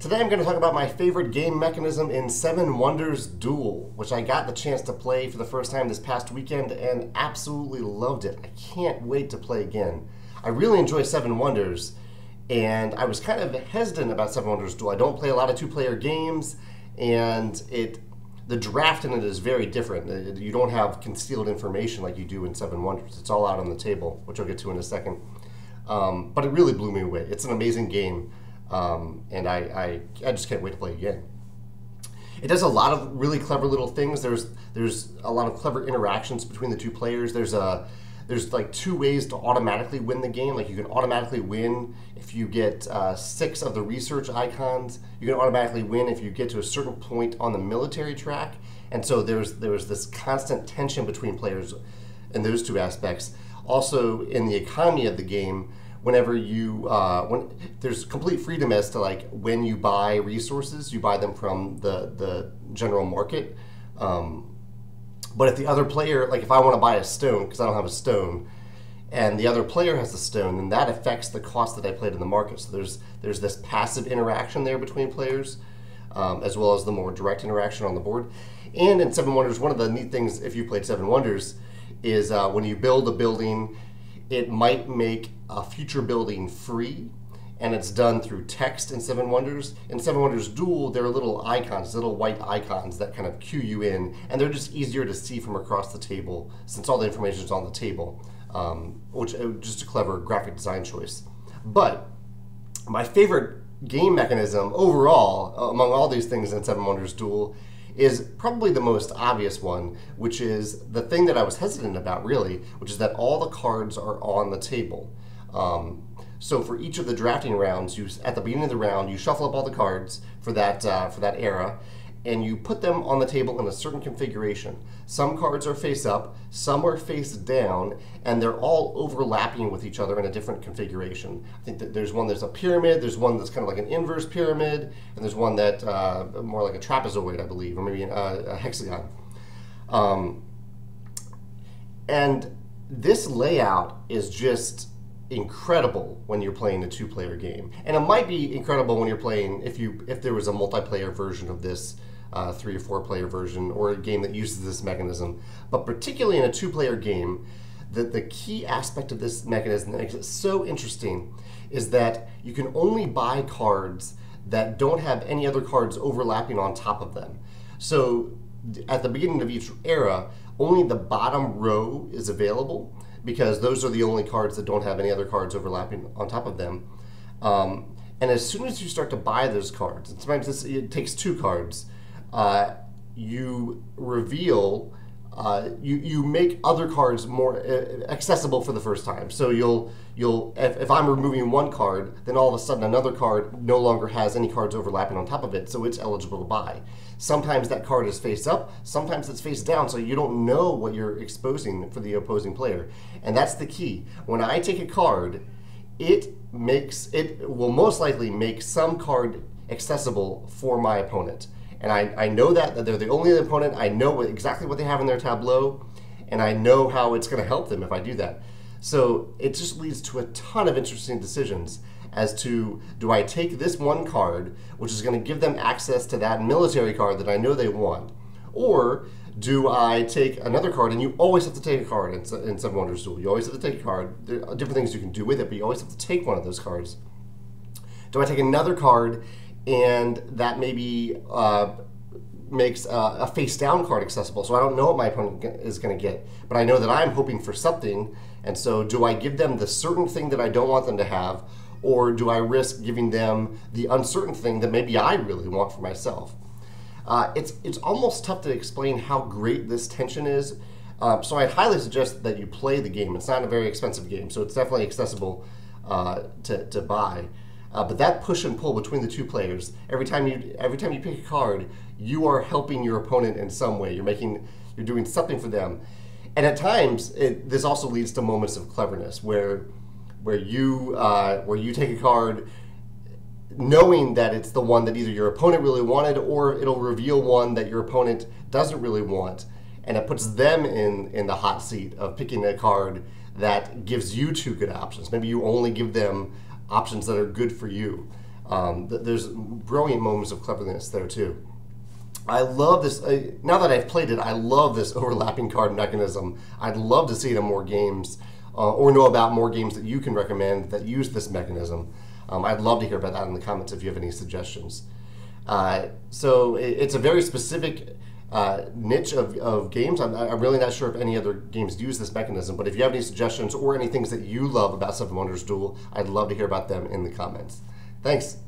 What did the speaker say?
Today I'm going to talk about my favorite game mechanism in Seven Wonders Duel, which I got the chance to play for the first time this past weekend and absolutely loved it. I can't wait to play again. I really enjoy Seven Wonders, and I was kind of hesitant about Seven Wonders Duel. I don't play a lot of two-player games, and the draft in it is very different. You don't have concealed information like you do in Seven Wonders. It's all out on the table, which I'll get to in a second. But it really blew me away. It's an amazing game. And I just can't wait to play again. It does a lot of really clever little things. There's a lot of clever interactions between the two players. There's like two ways to automatically win the game. Like you can automatically win if you get 6 of the research icons. You can automatically win if you get to a certain point on the military track. And so there's this constant tension between players in those two aspects. Also, in the economy of the game, whenever you there's complete freedom as to like when you buy resources, you buy them from the general market. But if the other player, like if I want to buy a stone because I don't have a stone, and the other player has a stone, then that affects the cost that I played in the market. So there's this passive interaction there between players, as well as the more direct interaction on the board. And in Seven Wonders, one of the neat things if you played Seven Wonders is when you build a building, it might make a future building free, and it's done through text in Seven Wonders. In Seven Wonders Duel, there are little icons, little white icons that kind of cue you in, and they're just easier to see from across the table since all the information is on the table, which is just a clever graphic design choice. But my favorite game mechanism overall, among all these things in Seven Wonders Duel, is probably the most obvious one, which is the thing that I was hesitant about really, which is that all the cards are on the table. So for each of the drafting rounds, at the beginning of the round, you shuffle up all the cards for that era, and you put them on the table in a certain configuration. Some cards are face up, some are face down, and they're all overlapping with each other in a different configuration. I think that there's a pyramid, there's one that's kind of like an inverse pyramid, and there's one that more like a trapezoid, I believe, or maybe a hexagon. And this layout is just incredible when you're playing a two-player game, and it might be incredible when you're playing if there was a multiplayer version of this, 3 or 4 player version, or a game that uses this mechanism. But particularly in a two-player game, the key aspect of this mechanism that makes it so interesting is that you can only buy cards that don't have any other cards overlapping on top of them. So at the beginning of each era, only the bottom row is available, because those are the only cards that don't have any other cards overlapping on top of them. And as soon as you start to buy those cards, and sometimes it takes 2 cards, you reveal, you make other cards more accessible for the first time. So if I'm removing one card, then all of a sudden another card no longer has any cards overlapping on top of it, so it's eligible to buy. Sometimes that card is face up, sometimes it's face down, so you don't know what you're exposing for the opposing player. And that's the key. When I take a card, it will most likely make some card accessible for my opponent. And I know that they're the only opponent. I know exactly what they have in their tableau, and I know how it's going to help them if I do that. So it just leads to a ton of interesting decisions as to, do I take this one card, which is going to give them access to that military card that I know they want, or do I take another card? And you always have to take a card in Seven Wonders Duel. You always have to take a card. There are different things you can do with it, but you always have to take one of those cards. Do I take another card, and that maybe makes a face-down card accessible, so I don't know what my opponent is going to get, but I know that I'm hoping for something, and so do I give them the certain thing that I don't want them to have, or do I risk giving them the uncertain thing that maybe I really want for myself? It's almost tough to explain how great this tension is, so I'd highly suggest that you play the game. It's not a very expensive game, so it's definitely accessible to buy. But that push and pull between the two players, every time you pick a card, you are helping your opponent in some way. You're doing something for them, and at times this also leads to moments of cleverness where you take a card knowing that it's the one that either your opponent really wanted, or it'll reveal one that your opponent doesn't really want, and it puts them in the hot seat of picking a card that gives you 2 good options. Maybe you only give them options that are good for you. There's brilliant moments of cleverness there too. I love this. Now that I've played it, I love this overlapping card mechanism. I'd love to see it in more games, or know about more games that you can recommend that use this mechanism. I'd love to hear about that in the comments if you have any suggestions. So it's a very specific niche of games. I'm really not sure if any other games use this mechanism, but if you have any suggestions or any things that you love about Seven Wonders Duel, I'd love to hear about them in the comments. Thanks.